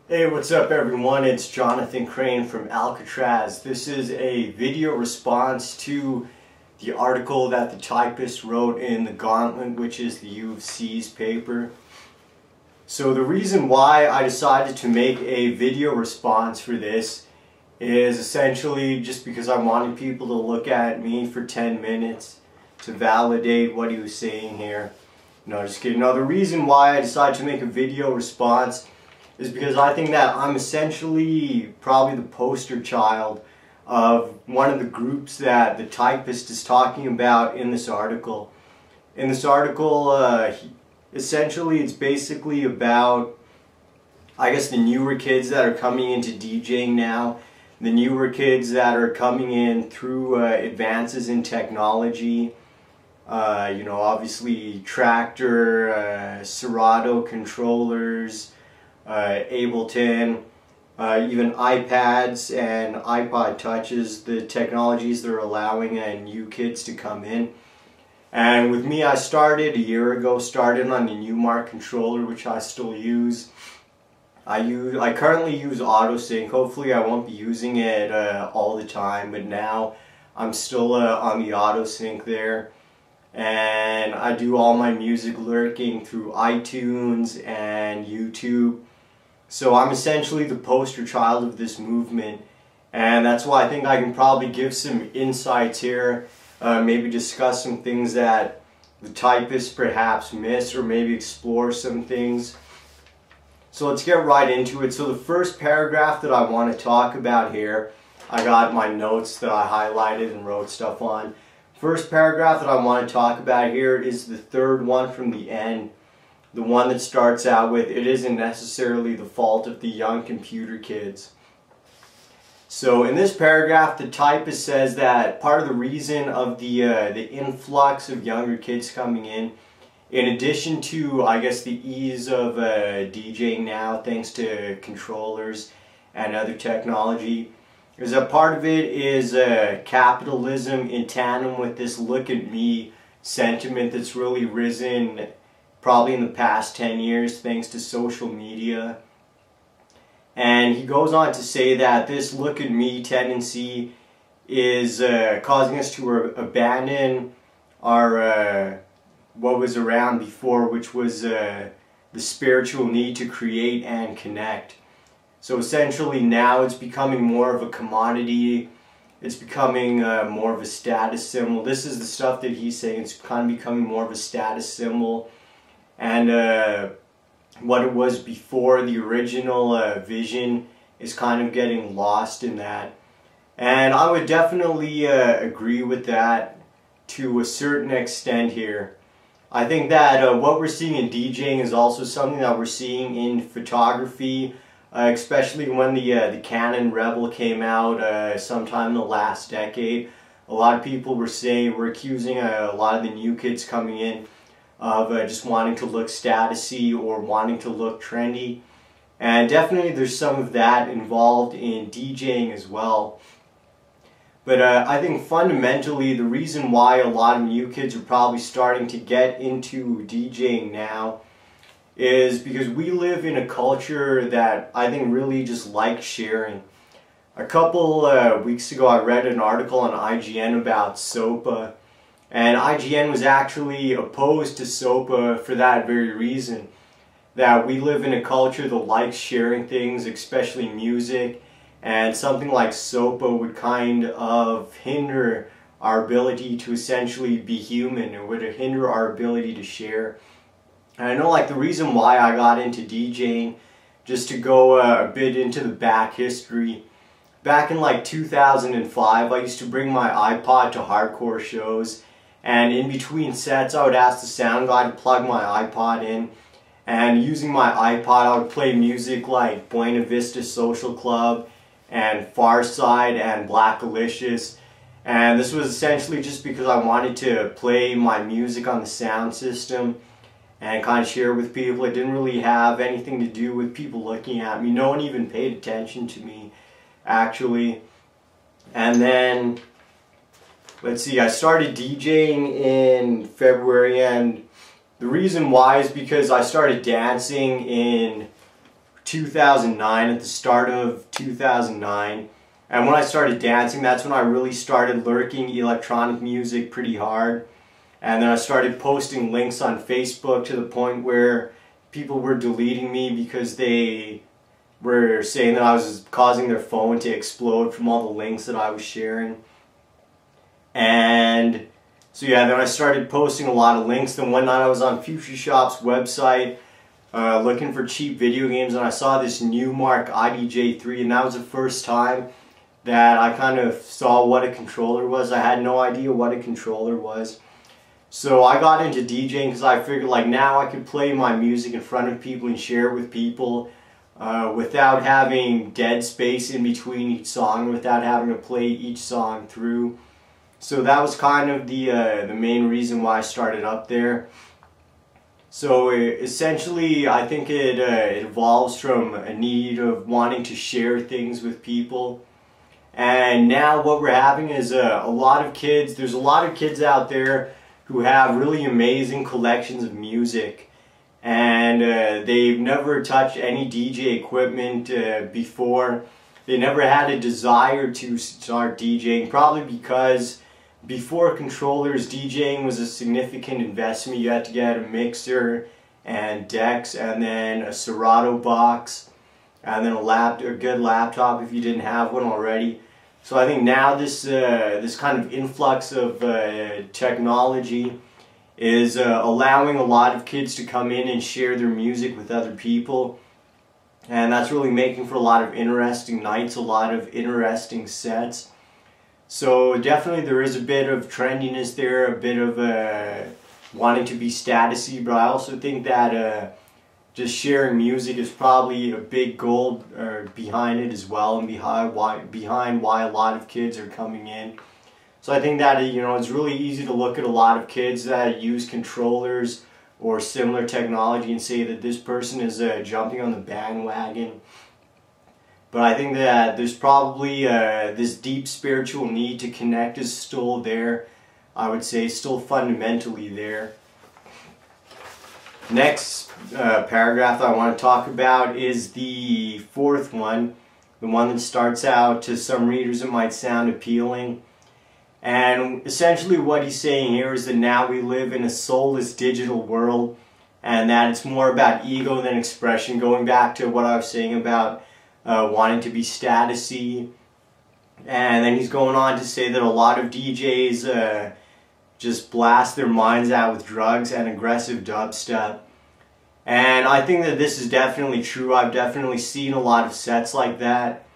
Hey, what's up everyone? It's Jonathan Crane from Alcatraz. This is a video response to the article that the Typist wrote in the Gauntlet, which is the U of C's paper. So the reason why I decided to make a video response for this is essentially just because I wanted people to look at me for 10 minutes to validate what he was saying here. No, just kidding. No, the reason why I decided to make a video response is because I think that I'm essentially probably the poster child of one of the groups that the Typist is talking about in this article. In this article, essentially it's basically about, I guess, the newer kids that are coming into DJing now, the newer kids that are coming in through advances in technology. Obviously Tractor, Serato controllers, Ableton, even iPads and iPod Touches, the technologies that are allowing new kids to come in. And with me, I started a year ago, started on the Newmark controller, which I still use. I currently use AutoSync. Hopefully I won't be using it all the time, but now I'm still on the AutoSync there. And I do all my music lurking through iTunes and YouTube. So I'm essentially the poster child of this movement, and that's why I think I can probably give some insights here, maybe discuss some things that the Typists perhaps miss, or maybe explore some things. So let's get right into it. So the first paragraph that I want to talk about here, I got my notes that I highlighted and wrote stuff on. First paragraph that I want to talk about here is the third one from the end. The one that starts out with, "It isn't necessarily the fault of the young computer kids." So in this paragraph, the Typist says that part of the reason of the influx of younger kids coming in addition to, I guess, the ease of DJing now, thanks to controllers and other technology, is that part of it is capitalism in tandem with this "look at me" sentiment that's really risen probably in the past 10 years thanks to social media. And he goes on to say that this "look at me" tendency is causing us to abandon our what was around before, which was the spiritual need to create and connect. So essentially now it's becoming more of a commodity. It's becoming more of a status symbol. This is the stuff that he's saying. It's kind of becoming more of a status symbol. And what it was before, the original vision, is kind of getting lost in that. And I would definitely agree with that to a certain extent here. I think that what we're seeing in DJing is also something that we're seeing in photography, especially when the Canon Rebel came out sometime in the last decade. A lot of people were accusing a lot of the new kids coming in of just wanting to look statusy or wanting to look trendy. And definitely there's some of that involved in DJing as well. But I think fundamentally the reason why a lot of new kids are probably starting to get into DJing now is because we live in a culture that I think really just likes sharing. A couple weeks ago I read an article on IGN about SOPA. And IGN was actually opposed to SOPA for that very reason. That we live in a culture that likes sharing things, especially music, and something like SOPA would kind of hinder our ability to essentially be human. It would hinder our ability to share. And I know, like, the reason why I got into DJing, just to go a bit into the back history, back in like 2005 I used to bring my iPod to hardcore shows. And in between sets, I would ask the sound guy to plug my iPod in. And using my iPod, I would play music like Buena Vista Social Club and Farside and Blackalicious. And this was essentially just because I wanted to play my music on the sound system and kind of share with people. It didn't really have anything to do with people looking at me. No one even paid attention to me, actually. And then, let's see, I started DJing in February, and the reason why is because I started dancing in 2009, at the start of 2009. And when I started dancing, that's when I really started lurking electronic music pretty hard. And then I started posting links on Facebook to the point where people were deleting me because they were saying that I was causing their phone to explode from all the links that I was sharing. And so yeah, then I started posting a lot of links. Then one night I was on Future Shop's website looking for cheap video games, and I saw this Newmark IDJ3, and that was the first time that I kind of saw what a controller was. I had no idea what a controller was. So I got into DJing because I figured like now I could play my music in front of people and share it with people without having dead space in between each song, without having to play each song through. So that was kind of the main reason why I started up there. So essentially I think it evolves from a need of wanting to share things with people. And now what we're having is a lot of kids, there's a lot of kids out there who have really amazing collections of music, and they've never touched any DJ equipment before. They never had a desire to start DJing, probably because before controllers, DJing was a significant investment. You had to get a mixer and decks and then a Serato box and then a good laptop if you didn't have one already. So I think now this kind of influx of technology is allowing a lot of kids to come in and share their music with other people, and that's really making for a lot of interesting nights, a lot of interesting sets. So definitely there is a bit of trendiness there, a bit of wanting to be statusy, but I also think that just sharing music is probably a big goal behind it as well, and behind why a lot of kids are coming in. So I think that it's really easy to look at a lot of kids that use controllers or similar technology and say that this person is jumping on the bandwagon. But I think that there's probably this deep spiritual need to connect is still there. I would say still fundamentally there. Next paragraph I want to talk about is the fourth one, the one that starts out, to some readers it might sound appealing. And essentially what he's saying here is that now we live in a soulless digital world, and that it's more about ego than expression, going back to what I was saying about wanting to be statusy. And then he's going on to say that a lot of DJs just blast their minds out with drugs and aggressive dubstep. And I think that this is definitely true. I've definitely seen a lot of sets like that.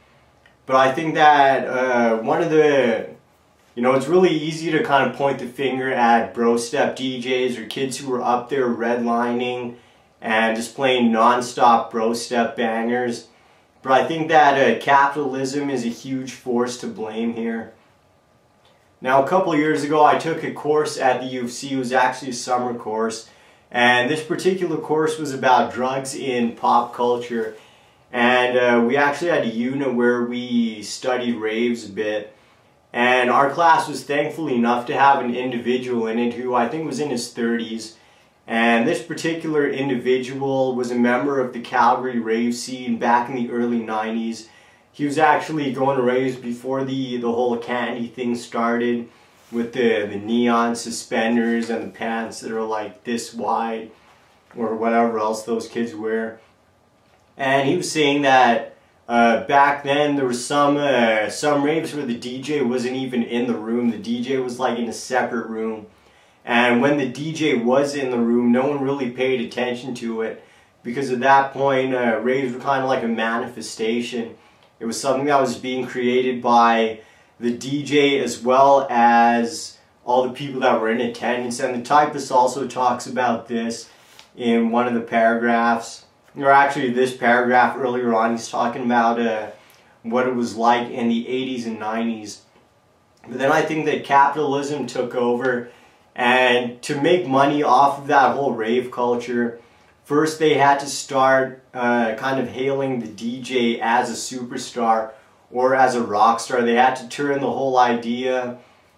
But I think that one of the, it's really easy to kind of point the finger at bro step DJs or kids who are up there redlining and just playing non-stop bro step bangers. But I think that capitalism is a huge force to blame here. Now, a couple of years ago, I took a course at the U of C. It was actually a summer course, and this particular course was about drugs in pop culture. And we actually had a unit where we studied raves a bit. And our class was thankfully enough to have an individual in it who I think was in his 30s. And this particular individual was a member of the Calgary rave scene back in the early 90s. He was actually going to raves before the whole candy thing started, with the neon suspenders and the pants that are like this wide or whatever else those kids wear. And he was saying that back then there was some raves where the DJ wasn't even in the room. The DJ was like in a separate room. And when the DJ was in the room, no one really paid attention to it, because at that point raves were kind of like a manifestation. It was something that was being created by the DJ as well as all the people that were in attendance. And the Typist also talks about this in one of the paragraphs, or actually this paragraph earlier on. He's talking about what it was like in the 80s and 90s. But then I think that capitalism took over, and to make money off of that whole rave culture, first they had to start kind of hailing the DJ as a superstar or as a rock star. They had to turn the whole idea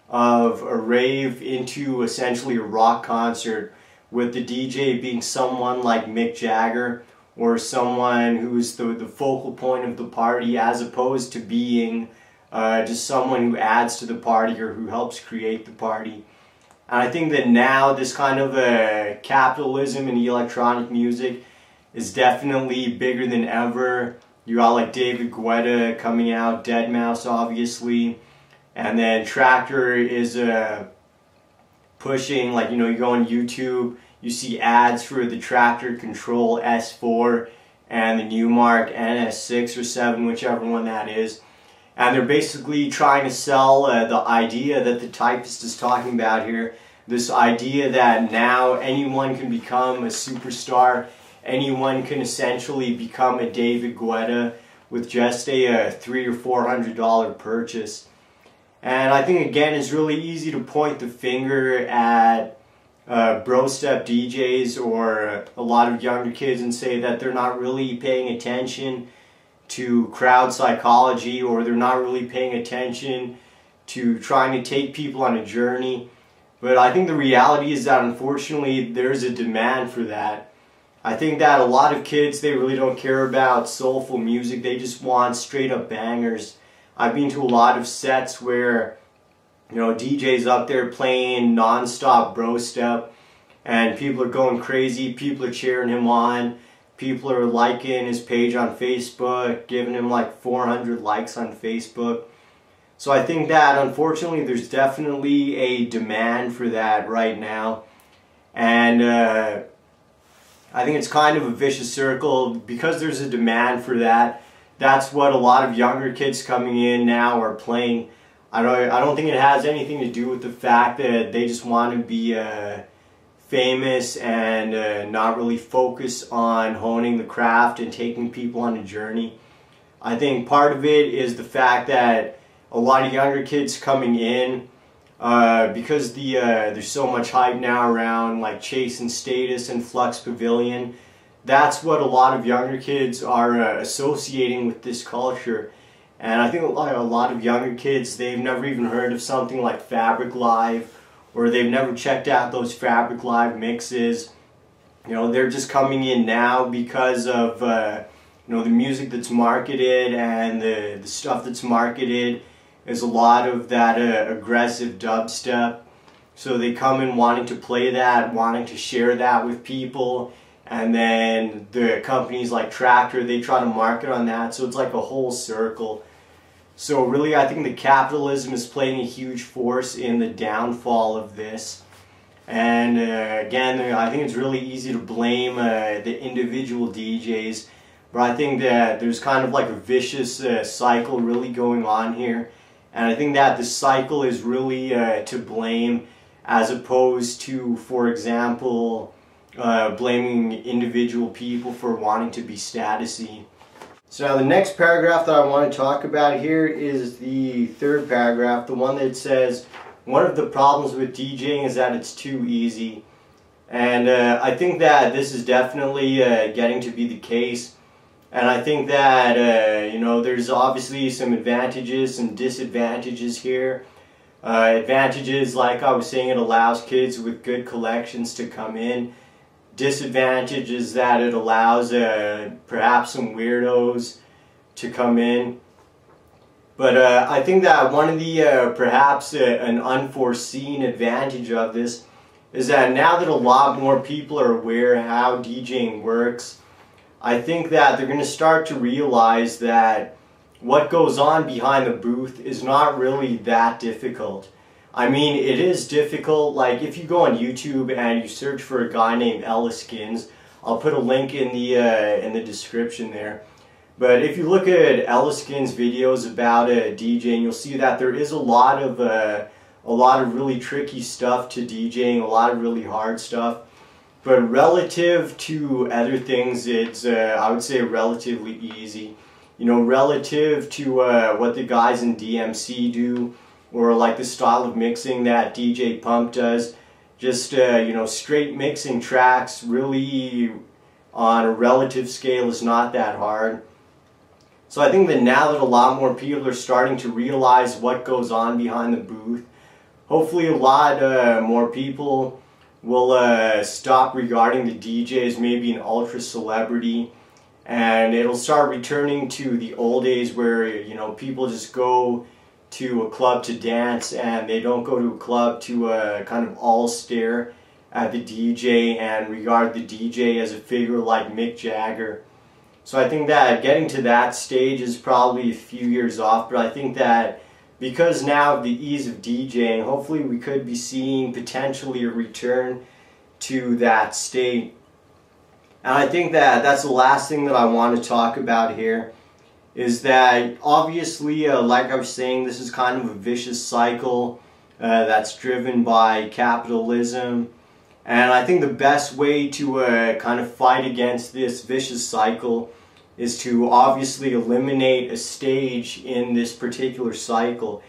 of a rave into essentially a rock concert, with the DJ being someone like Mick Jagger or someone who's the focal point of the party, as opposed to being just someone who adds to the party or who helps create the party. And I think that now this kind of capitalism in the electronic music is definitely bigger than ever. You got like David Guetta coming out, deadmau5 obviously, and then Tractor is pushing, like, you know, you go on YouTube, you see ads for the Tractor Control S4 and the Newmark NS6 or 7, whichever one that is. And they're basically trying to sell the idea that the Typist is talking about here. This idea that now anyone can become a superstar, anyone can essentially become a David Guetta with just a $300 or $400 purchase. And I think again it's really easy to point the finger at bro step DJs or a lot of younger kids and say that they're not really paying attention to crowd psychology, or they're not really paying attention to trying to take people on a journey. But I think the reality is that unfortunately there's a demand for that. I think that a lot of kids, they really don't care about soulful music, they just want straight up bangers. I've been to a lot of sets where, you know, DJ's up there playing non-stop bro step and people are going crazy, people are cheering him on. People are liking his page on Facebook, giving him like 400 likes on Facebook. So I think that unfortunately there's definitely a demand for that right now. And I think it's kind of a vicious circle because there's a demand for that. That's what a lot of younger kids coming in now are playing. I don't think it has anything to do with the fact that they just want to be famous and not really focus on honing the craft and taking people on a journey. I think part of it is the fact that a lot of younger kids coming in, because there's so much hype now around like Chase and Status and Flux Pavilion. That's what a lot of younger kids are associating with this culture. And I think a lot of younger kids, they've never even heard of something like Fabric Live, or they've never checked out those Fabric Live mixes. You know, they're just coming in now because of you know, the music that's marketed, and the stuff that's marketed is a lot of that aggressive dubstep. So they come in wanting to play that, wanting to share that with people, and then the companies like Tractor, they try to market on that. So it's like a whole circle. So really, I think the capitalism is playing a huge force in the downfall of this. And again, I think it's really easy to blame the individual DJs, but I think that there's kind of like a vicious cycle really going on here. And I think that the cycle is really to blame, as opposed to, for example, blaming individual people for wanting to be statusy. So now the next paragraph that I want to talk about here is the third paragraph, the one that says, one of the problems with DJing is that it's too easy. And I think that this is definitely getting to be the case. And I think that, you know, there's obviously some advantages and disadvantages here. Advantages, like I was saying, it allows kids with good collections to come in. Disadvantage is that it allows perhaps some weirdos to come in. But I think that one of the perhaps an unforeseen advantage of this is that now that a lot more people are aware how DJing works, I think that they're going to start to realize that what goes on behind the booth is not really that difficult. I mean, it is difficult. Like, if you go on YouTube and you search for a guy named Skins, I'll put a link in the description there. But if you look at Skins videos about DJing, you'll see that there is a lot of really tricky stuff to DJing, a lot of really hard stuff. But relative to other things, it's I would say relatively easy. You know, relative to what the guys in DMC do, or like the style of mixing that DJ Pump does, just you know, straight mixing tracks really on a relative scale is not that hard. So I think that now that a lot more people are starting to realize what goes on behind the booth, hopefully a lot more people will stop regarding the DJ as maybe an ultra celebrity, and it'll start returning to the old days where, you know, people just go to a club to dance and they don't go to a club to kind of all stare at the DJ and regard the DJ as a figure like Mick Jagger. So I think that getting to that stage is probably a few years off, but I think that because now of the ease of DJing, hopefully we could be seeing potentially a return to that state. And I think that that's the last thing that I want to talk about here, is that obviously, like I was saying, this is kind of a vicious cycle that's driven by capitalism. And I think the best way to kind of fight against this vicious cycle is to obviously eliminate a stage in this particular cycle.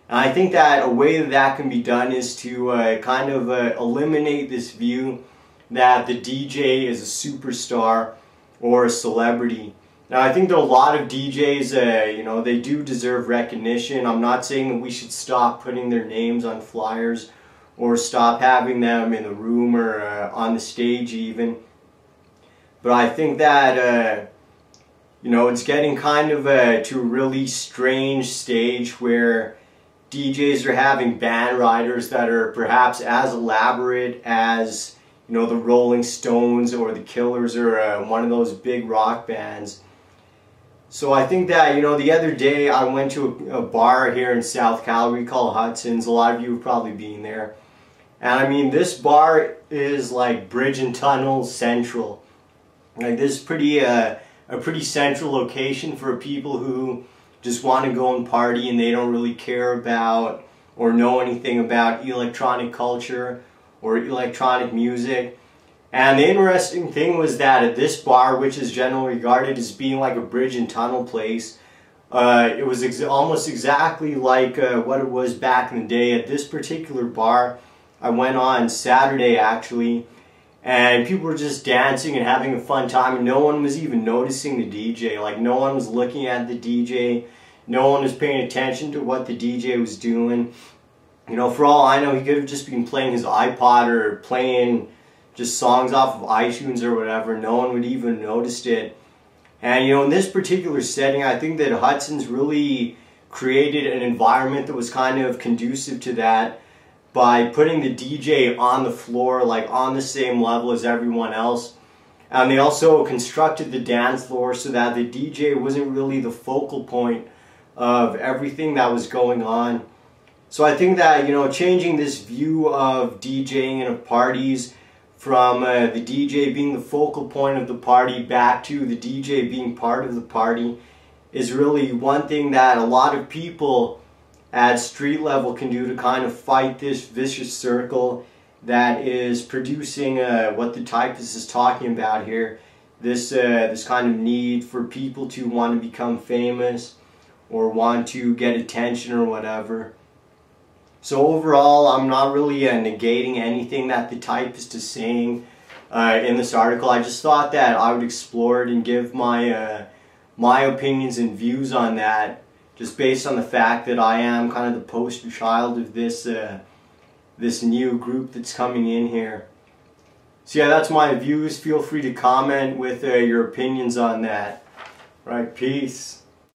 And I think that a way that that can be done is to kind of eliminate this view that the DJ is a superstar or a celebrity. Now, I think that a lot of DJs, you know, they do deserve recognition. I'm not saying that we should stop putting their names on flyers or stop having them in the room or on the stage even. But I think that, you know, it's getting kind of to a really strange stage where DJs are having band riders that are perhaps as elaborate as, you know, the Rolling Stones or the Killers or one of those big rock bands. So I think that, you know, the other day I went to a bar here in South Calgary called Hudson's. A lot of you have probably been there. And I mean, this bar is like Bridge and Tunnel Central. Like, this is a pretty central location for people who just want to go and party and they don't really care about or know anything about electronic culture or electronic music. And the interesting thing was that at this bar, which is generally regarded as being like a bridge and tunnel place, it was almost exactly like what it was back in the day. At this particular bar, I went on Saturday actually, and people were just dancing and having a fun time, and no one was even noticing the DJ. Like, no one was looking at the DJ, no one was paying attention to what the DJ was doing. You know, for all I know, he could have just been playing his iPod or playing just songs off of iTunes or whatever. No one would even noticed it. And, you know, in this particular setting, I think that Hudson's really created an environment that was kind of conducive to that by putting the DJ on the floor, like on the same level as everyone else. And they also constructed the dance floor so that the DJ wasn't really the focal point of everything that was going on. So I think that, you know, changing this view of DJing and of parties from the DJ being the focal point of the party back to the DJ being part of the party is really one thing that a lot of people at street level can do to kind of fight this vicious circle that is producing what the Typist is talking about here. This kind of need for people to want to become famous or want to get attention or whatever. So overall, I'm not really negating anything that the Typist is saying in this article. I just thought that I would explore it and give my my opinions and views on that, just based on the fact that I am kind of the poster child of this this new group that's coming in here. So yeah, that's my views. Feel free to comment with your opinions on that. Right, peace.